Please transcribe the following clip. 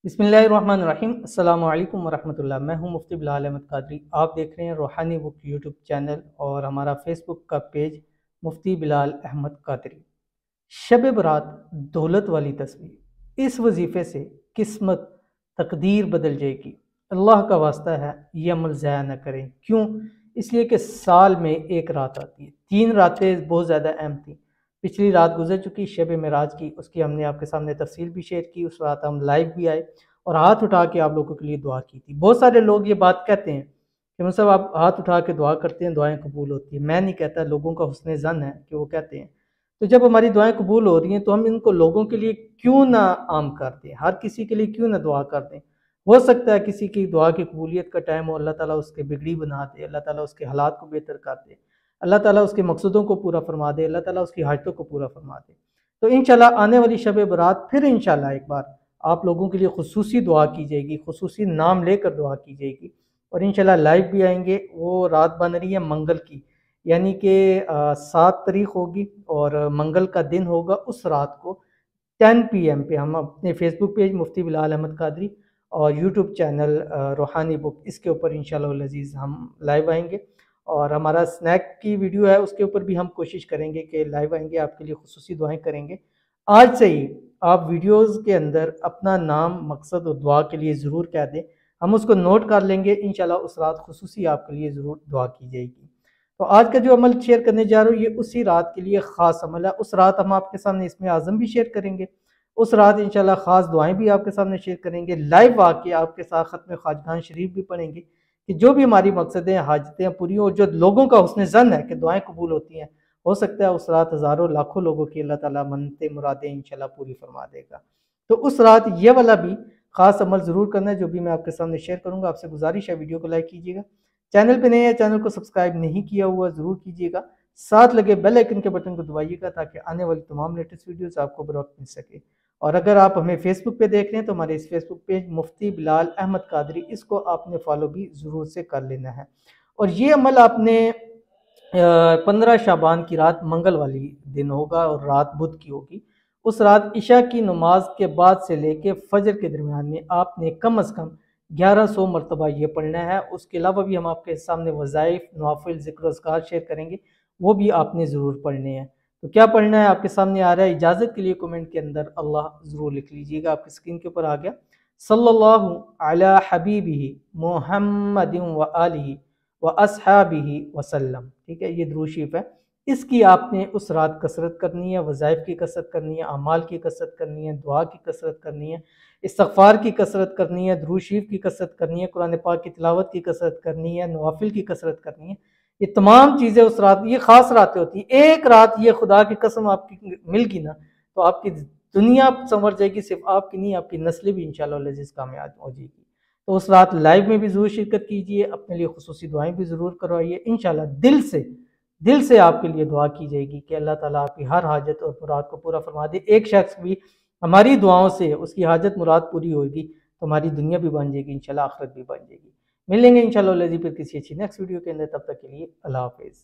बिस्मिल्लाहिर्रहमानिर्रहीम। अस्सलाम वालेकुम वरहमतुल्लाह। मैं हूं मुफ्ती बिलाल अहमद कादरी। आप देख रहे हैं रूहानी बुक यूट्यूब चैनल और हमारा फेसबुक का पेज मुफ्ती बिलाल अहमद कादरी। शब बरात दौलत वाली तस्वीर, इस वजीफ़े से किस्मत तकदीर बदल जाएगी। अल्लाह का वास्ता है ये अमल ज़ाया न करें। क्यों? इसलिए कि साल में एक रात आती है। 3 रातें बहुत ज़्यादा अहम थी। पिछली रात गुजर चुकी शब मेराज की, उसकी हमने आपके सामने तफसील भी शेयर की। उस रात हम लाइव भी आए और हाथ उठा के आप लोगों के लिए दुआ की थी। बहुत सारे लोग ये बात कहते हैं कि मतलब आप हाथ उठा के दुआ करते हैं, दुआएं कबूल होती है। मैं नहीं कहता, लोगों का हुस्न ज़न है कि वो कहते हैं। तो जब हमारी दुआएं कबूल हो रही हैं तो हम इनको लोगों के लिए क्यों ना आम कर दें, हर किसी के लिए क्यों ना दुआ कर दें। हो सकता है किसी की दुआ की कबूलियत का टाइम हो, अल्लाह ताला उसके बिगड़ी बना दे, अल्लाह ताला उसके हालात को बेहतर कर दे, अल्लाह ताला उसके मकसदों को पूरा फरमा दे, अल्लाह ताला उसकी हाजतों को पूरा फरमा दे। तो इंशाल्लाह आने वाली शब बरात फिर इंशाल्लाह एक बार आप लोगों के लिए खुसूसी दुआ की जाएगी, खुसूसी नाम लेकर दुआ की जाएगी और इंशाल्लाह लाइव भी आएंगे। वो रात बन रही है मंगल की, यानी कि 7 तारीख होगी और मंगल का दिन होगा। उस रात को 10 PM पे हम अपने फेसबुक पेज मुफ्ती बिलाल अहमद कादरी और यूट्यूब चैनल रूहानी बुक, इसके ऊपर इंशाल्लाह अज़ीज़ हम लाइव आएंगे। और हमारा स्नैक की वीडियो है, उसके ऊपर भी हम कोशिश करेंगे कि लाइव आएंगे, आपके लिए खुसूसी दुआएं करेंगे। आज से ही आप वीडियोस के अंदर अपना नाम, मकसद और दुआ के लिए ज़रूर कह दें, हम उसको नोट कर लेंगे। इंशाल्लाह उस रात खुसूसी आपके लिए ज़रूर दुआ की जाएगी। तो आज का जो अमल शेयर करने जा रहा हूँ ये उसी रात के लिए ख़ास अमल है। उस रात हम आपके सामने इसमें आज़म भी शेयर करेंगे, उस रात इंशाल्लाह ख़ास दुआएं भी आपके सामने शेयर करेंगे। लाइव आके आपके साथ ख़त्म ख़ाजगान शरीफ भी पढ़ेंगे कि जो भी हमारी मकसदें, हाजतें पूरी हो, जो लोगों का हुस्न ज़न है कि दुआएं कबूल होती हैं, हो सकता है उस रात हज़ारों लाखों लोगों की अल्लाह ताला मन्नतें मुरादें इंशाल्लाह पूरी फरमा देगा। तो उस रात ये वाला भी ख़ास अमल ज़रूर करना है जो भी मैं आपके सामने शेयर करूँगा। आपसे गुजारिश है वीडियो को लाइक कीजिएगा, चैनल पे नए हैं चैनल को सब्सक्राइब नहीं किया हुआ ज़रूर कीजिएगा, साथ लगे बेल आइकन के बटन को दबाइएगा ताकि आने वाली तमाम लेटेस्ट वीडियोस आपको बर वक्त मिल सके। और अगर आप हमें फेसबुक पे देख रहे हैं तो हमारे इस फेसबुक पेज मुफ्ती बिलाल अहमद कादरी, इसको आपने फॉलो भी ज़रूर से कर लेना है। और ये अमल आपने 15 शाबान की रात मंगल वाली दिन होगा और रात बुध की होगी। उस रात इशा की नमाज के बाद से लेके फजर के दरमियान में आपने कम अज़ कम 1100 मरतबा ये पढ़ना है। उसके अलावा भी हम आपके सामने वज़ाइफ, नवाफिल, ज़िक्र अज़कार शेयर करेंगे, वो भी आपने ज़रूर पढ़ने हैं। तो क्या पढ़ना है आपके सामने आ रहा है, इजाज़त के लिए कमेंट के अंदर अल्लाह ज़रूर लिख लीजिएगा। आपकी स्क्रीन के ऊपर आ गया, सल्लल्लाहु अला हबीबिही मुहम्मदिन व आलिही व अस्हाबिही वसल्लम। ठीक है, ये दुरूद शरीफ है। इसकी आपने उस रात कसरत करनी है, वज़ाइफ की कसरत करनी है, अमाल की कसरत करनी है, दुआ की कसरत करनी है, इस्तग़फ़ार की कसरत करनी है, दुरूद शरीफ की कसरत करनी है, कुरान पाक की तिलावत की कसरत करनी है, नवाफिल की कसरत करनी है। ये तमाम चीज़ें उस रात, ये ख़ास रातें होती हैं। एक रात ये खुदा की कसम आपकी मिल गई ना तो आपकी दुनिया संवर जाएगी, सिर्फ आपकी नहीं, आपकी नस्लें भी इंशाअल्लाह अज़ीज़ कामयाब हो जाएगी। तो उस रात लाइव में भी ज़रूर शिरकत कीजिए, अपने लिए खुसूसी दुआएं भी ज़रूर करवाइए। इंशाअल्लाह दिल से आपके लिए दुआ की जाएगी कि अल्लाह ताला आपकी हर हाजत और मुराद को पूरा फरमा दे। एक शख्स भी हमारी दुआओं से उसकी हाजत मुराद पूरी होगी तो हमारी दुनिया भी बन जाएगी, इंशाल्लाह आखिरत भी बन जाएगी। मिलेंगे इंशाल्लाह फिर किसी अच्छी नेक्स्ट वीडियो के अंदर, तब तक के लिए अल्लाह हाफिज़।